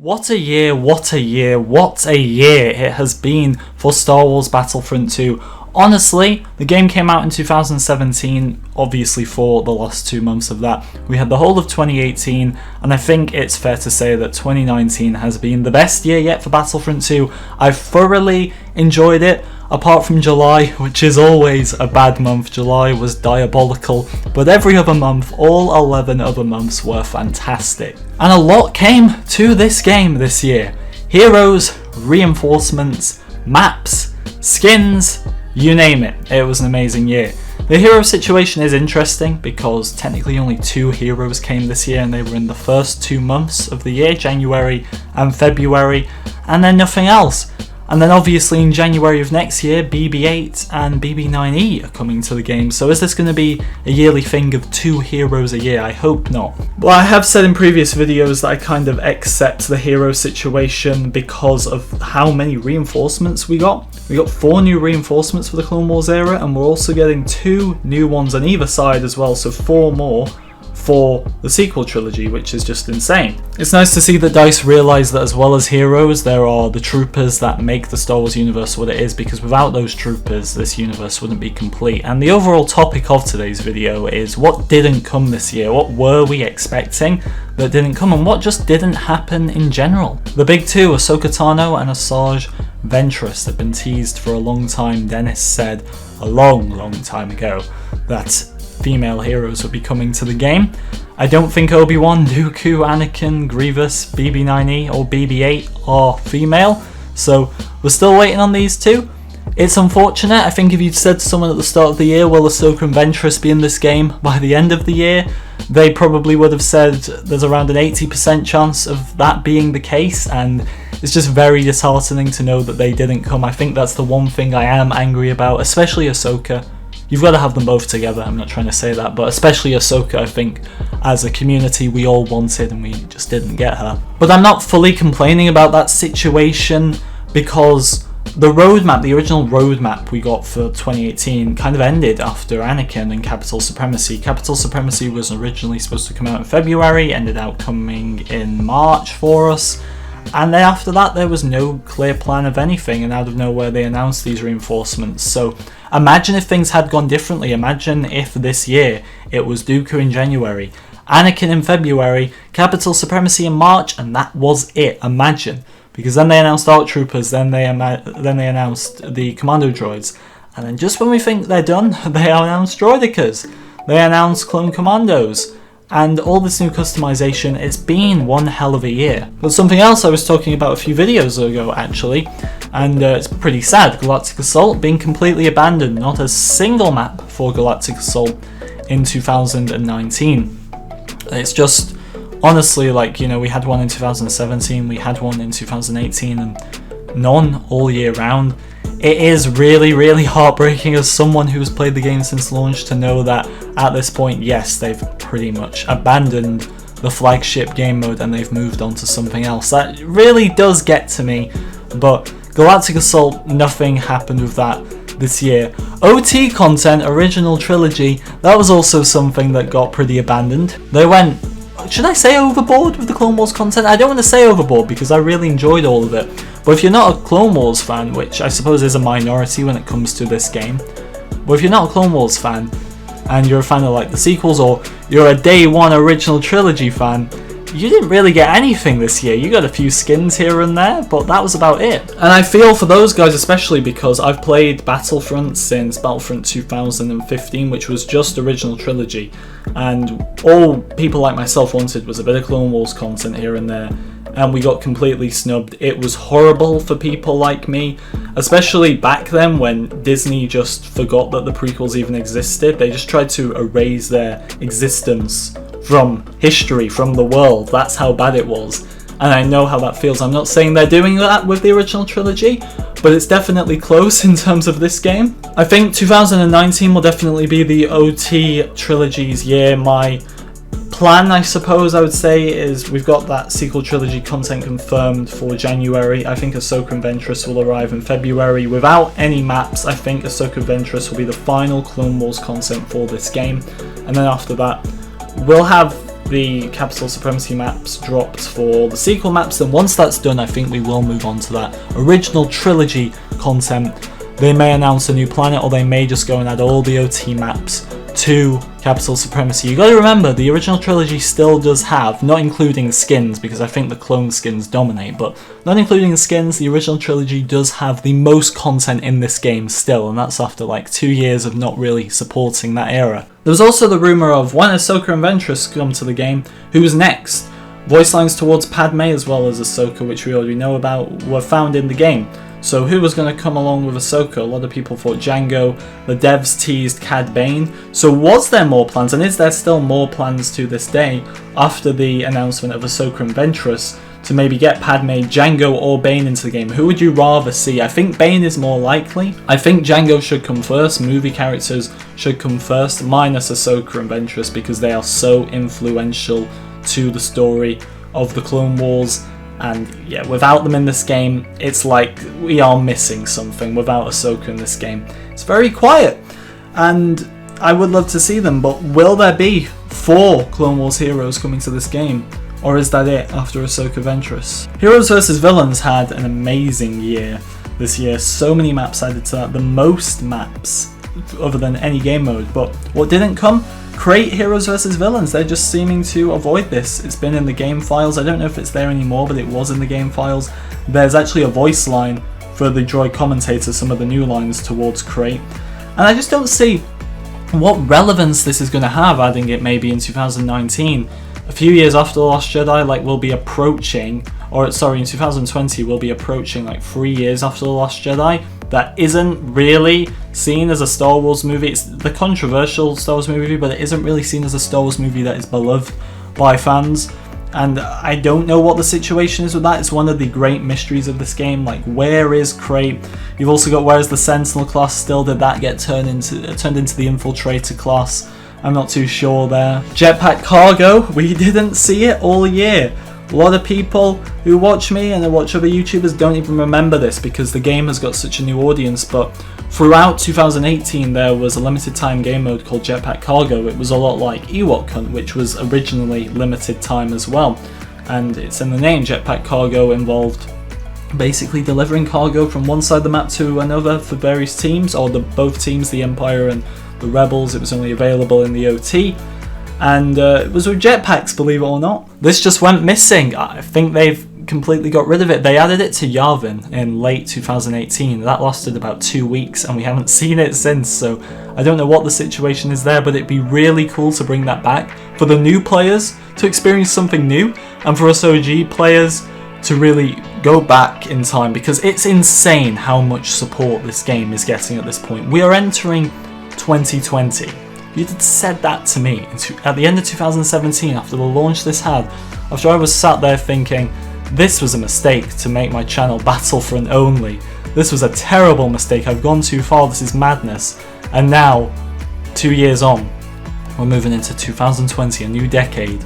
What a year, what a year, what a year it has been for Star Wars Battlefront 2. Honestly, the game came out in 2017, obviously for the last 2 months of that. We had the whole of 2018, and I think it's fair to say that 2019 has been the best year yet for Battlefront 2. I've thoroughly enjoyed it, apart from July, which is always a bad month. July was diabolical, but every other month, all 11 other months were fantastic. And a lot came to this game this year. Heroes, reinforcements, maps, skins, you name it. It was an amazing year. The hero situation is interesting because technically only 2 heroes came this year, and they were in the first 2 months of the year, January and February, and then nothing else. And then obviously in January of next year, BB-8 and BB-9E are coming to the game. So is this going to be a yearly thing of 2 heroes a year? I hope not. Well, I have said in previous videos that I kind of accept the hero situation because of how many reinforcements we got. We got 4 new reinforcements for the Clone Wars era, and we're also getting 2 new ones on either side as well, so 4 more for the sequel trilogy, which is just insane. It's nice to see that DICE realise that as well as heroes, there are the troopers that make the Star Wars universe what it is, because without those troopers, this universe wouldn't be complete. And the overall topic of today's video is what didn't come this year, what were we expecting that didn't come, and what just didn't happen in general. The big 2, Ahsoka and Ahsoka and Ventress, have been teased for a long time. Dennis said a long time ago that female heroes would be coming to the game. I don't think Obi-Wan, Dooku, Anakin, Grievous, BB-9E or BB-8 are female, so we're still waiting on these 2. It's unfortunate. I think if you'd said to someone at the start of the year, will Ahsoka and Ventress be in this game by the end of the year, they probably would have said there's around an 80% chance of that being the case, and it's just very disheartening to know that they didn't come. I think that's the one thing I am angry about, especially Ahsoka. You've got to have them both together, I'm not trying to say that, but especially Ahsoka, I think, as a community, we all wanted and we just didn't get her. But I'm not fully complaining about that situation, because the roadmap, the original roadmap we got for 2018 kind of ended after Anakin and Capital Supremacy. Capital Supremacy was originally supposed to come out in February, ended up coming in March for us. And then after that, there was no clear plan of anything, and out of nowhere they announced these reinforcements. So imagine if things had gone differently. Imagine if this year it was Dooku in January, Anakin in February, Capital Supremacy in March, and that was it. Imagine. Because then they announced ARC Troopers, then they announced the Commando Droids, and then just when we think they're done, they announced Droidicas, they announced Clone Commandos, and all this new customization. It's been one hell of a year. But something else I was talking about a few videos ago actually, and it's pretty sad, Galactic Assault being completely abandoned, not a single map for Galactic Assault in 2019. It's just, honestly, like, you know, we had one in 2017, we had one in 2018, and none all year round. It is really heartbreaking as someone who's played the game since launch to know that at this point, yes, they've pretty much abandoned the flagship game mode and they've moved on to something else. That really does get to me, but Galactic Assault, nothing happened with that this year. OT content, original trilogy, that was also something that got pretty abandoned. They went, should I say overboard with the Clone Wars content? I don't want to say overboard because I really enjoyed all of it. But if you're not a Clone Wars fan, which I suppose is a minority when it comes to this game, but if you're not a Clone Wars fan and you're a fan of like the sequels, or you're a day one original trilogy fan, you didn't really get anything this year. You got a few skins here and there, but that was about it. And I feel for those guys especially because I've played Battlefront since Battlefront 2015, which was just original trilogy, and all people like myself wanted was a bit of Clone Wars content here and there, and we got completely snubbed. It was horrible for people like me, especially back then when Disney just forgot that the prequels even existed. They just tried to erase their existence from history, from the world. That's how bad it was, and I know how that feels. I'm not saying they're doing that with the original trilogy, but it's definitely close in terms of this game. I think 2019 will definitely be the OT trilogy's year. My plan, I suppose I would say, is we've got that sequel trilogy content confirmed for January. I think Ahsoka and Ventress will arrive in February without any maps. I think Ahsoka and Ventress will be the final Clone Wars content for this game, and then after that we'll have the Capital Supremacy maps dropped for the sequel maps, then once that's done, I think we will move on to that original trilogy content. They may announce a new planet, or they may just go and add all the OT maps to Capital Supremacy. You gotta remember, the original trilogy still does have, not including skins, because I think the clone skins dominate, but not including skins, the original trilogy does have the most content in this game still, and that's after like 2 years of not really supporting that era. There was also the rumour of when Ahsoka and Ventress come to the game, who's next? Voice lines towards Padme as well as Ahsoka, which we already know about, were found in the game. So who was going to come along with Ahsoka? A lot of people thought Jango. The devs teased Cad Bane. So was there more plans, and is there still more plans to this day after the announcement of Ahsoka and Ventress to maybe get Padme, Jango or Bane into the game? Who would you rather see? I think Bane is more likely. I think Jango should come first. Movie characters should come first, minus Ahsoka and Ventress, because they are so influential to the story of the Clone Wars. And yeah, without them in this game, it's like we are missing something without Ahsoka in this game. It's very quiet, and I would love to see them, but will there be 4 Clone Wars heroes coming to this game? Or is that it after Ahsoka Ventress? Heroes vs Villains had an amazing year this year. So many maps added to that, the most maps other than any game mode. But what didn't come? Create Heroes vs Villains. They're just seeming to avoid this. It's been in the game files. I don't know if it's there anymore, but it was in the game files. There's actually a voice line for the droid commentator, some of the new lines towards Crate. And I just don't see what relevance this is going to have, adding it maybe in 2019. A few years after The Last Jedi, like we'll be approaching, or sorry, in 2020 we'll be approaching like 3 years after The Last Jedi. That isn't really seen as a Star Wars movie. It's the controversial Star Wars movie, but it isn't really seen as a Star Wars movie that is beloved by fans. And I don't know what the situation is with that. It's one of the great mysteries of this game. Like, where is Crate? You've also got, where is the Sentinel class still? Did that get turned into the Infiltrator class? I'm not too sure there. Jetpack cargo, we didn't see it all year. A lot of people who watch me and watch other YouTubers don't even remember this because the game has got such a new audience, but throughout 2018 there was a limited time game mode called Jetpack Cargo. It was a lot like Ewok Hunt, which was originally limited time as well, and it's in the name. Jetpack Cargo involved basically delivering cargo from one side of the map to another for various teams, or both teams, the Empire and the Rebels. It was only available in the OT. And it was with jetpacks, believe it or not. This just went missing. I think they've completely got rid of it. They added it to Yavin in late 2018. That lasted about 2 weeks and we haven't seen it since, so I don't know what the situation is there, but it'd be really cool to bring that back for the new players to experience something new, and for us OG players to really go back in time, because it's insane how much support this game is getting at this point. We are entering 2020. You'd have said that to me at the end of 2017, after the launch this had, after I was sat there thinking, this was a mistake to make my channel Battlefront only. This was a terrible mistake, I've gone too far, this is madness. And now, 2 years on, we're moving into 2020, a new decade,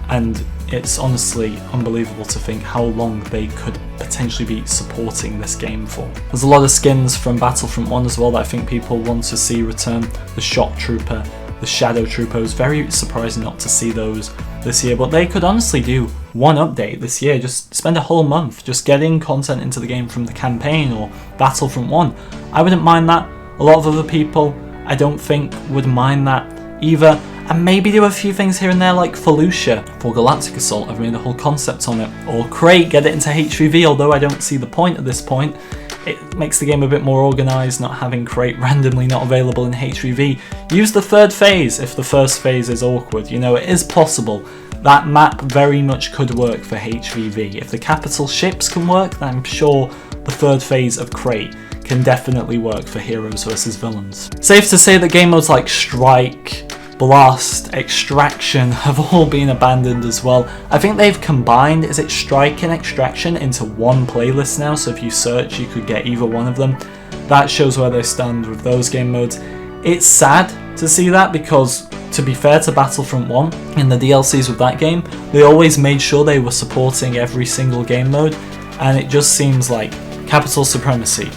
and it's honestly unbelievable to think how long they could potentially be supporting this game for. There's a lot of skins from Battlefront 1 as well that I think people want to see return. The Shock Trooper, the Shadow Trooper. I was very surprised not to see those this year, but they could honestly do one update this year, just spend a whole month just getting content into the game from the campaign or Battlefront 1. I wouldn't mind that. A lot of other people I don't think would mind that either. And maybe do a few things here and there like Felucia for Galactic Assault. I've made a whole concept on it. Or Crate, get it into HVV, although I don't see the point at this point. It makes the game a bit more organised, not having Crate randomly not available in HVV. Use the third phase if the first phase is awkward. You know, it is possible. That map very much could work for HVV. If the capital ships can work, then I'm sure the third phase of Crate can definitely work for Heroes vs Villains. Safe to say that game modes like Strike, Blast, Extraction have all been abandoned as well. I think they've combined, is it Strike and Extraction, into one playlist now, so if you search you could get either one of them. That shows where they stand with those game modes. It's sad to see that, because to be fair to Battlefront 1, in the DLCs with that game, they always made sure they were supporting every single game mode, and it just seems like Capital Supremacy,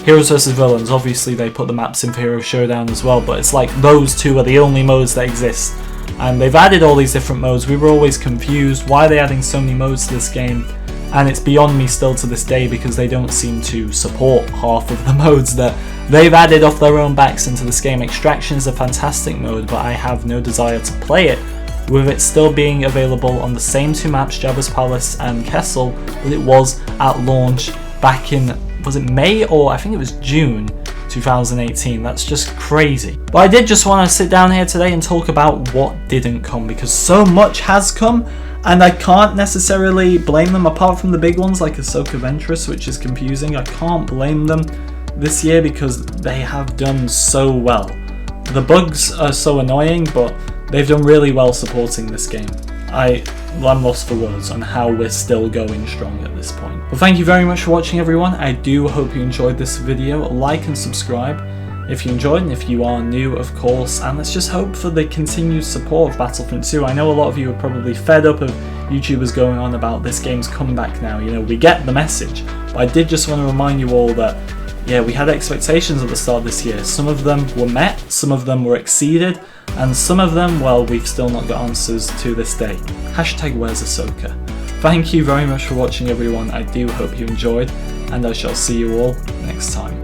Heroes vs Villains, obviously they put the maps in for Hero Showdown as well, but it's like those two are the only modes that exist and they've added all these different modes. We were always confused, why are they adding so many modes to this game? And it's beyond me still to this day, because they don't seem to support half of the modes that they've added off their own backs into this game. Extraction is a fantastic mode, but I have no desire to play it, with it still being available on the same two maps, Jabba's Palace and Kessel, that it was at launch back in, was it May, or I think it was June 2018. That's just crazy. But I did just want to sit down here today and talk about what didn't come, because so much has come, and I can't necessarily blame them, apart from the big ones like Ahsoka and Ventress, which is confusing. I can't blame them this year because they have done so well. The bugs are so annoying, but they've done really well supporting this game. I'm lost for words on how we're still going strong at this point. Well, thank you very much for watching, everyone. I do hope you enjoyed this video. Like and subscribe if you enjoyed, and if you are new, of course. And let's just hope for the continued support of Battlefront 2. I know a lot of you are probably fed up of YouTubers going on about this game's comeback now. You know, we get the message. But I did just want to remind you all that, yeah, we had expectations at the start of this year. Some of them were met, some of them were exceeded, and some of them, well, we've still not got answers to this day. Hashtag where's Ahsoka? Thank you very much for watching, everyone. I do hope you enjoyed, and I shall see you all next time.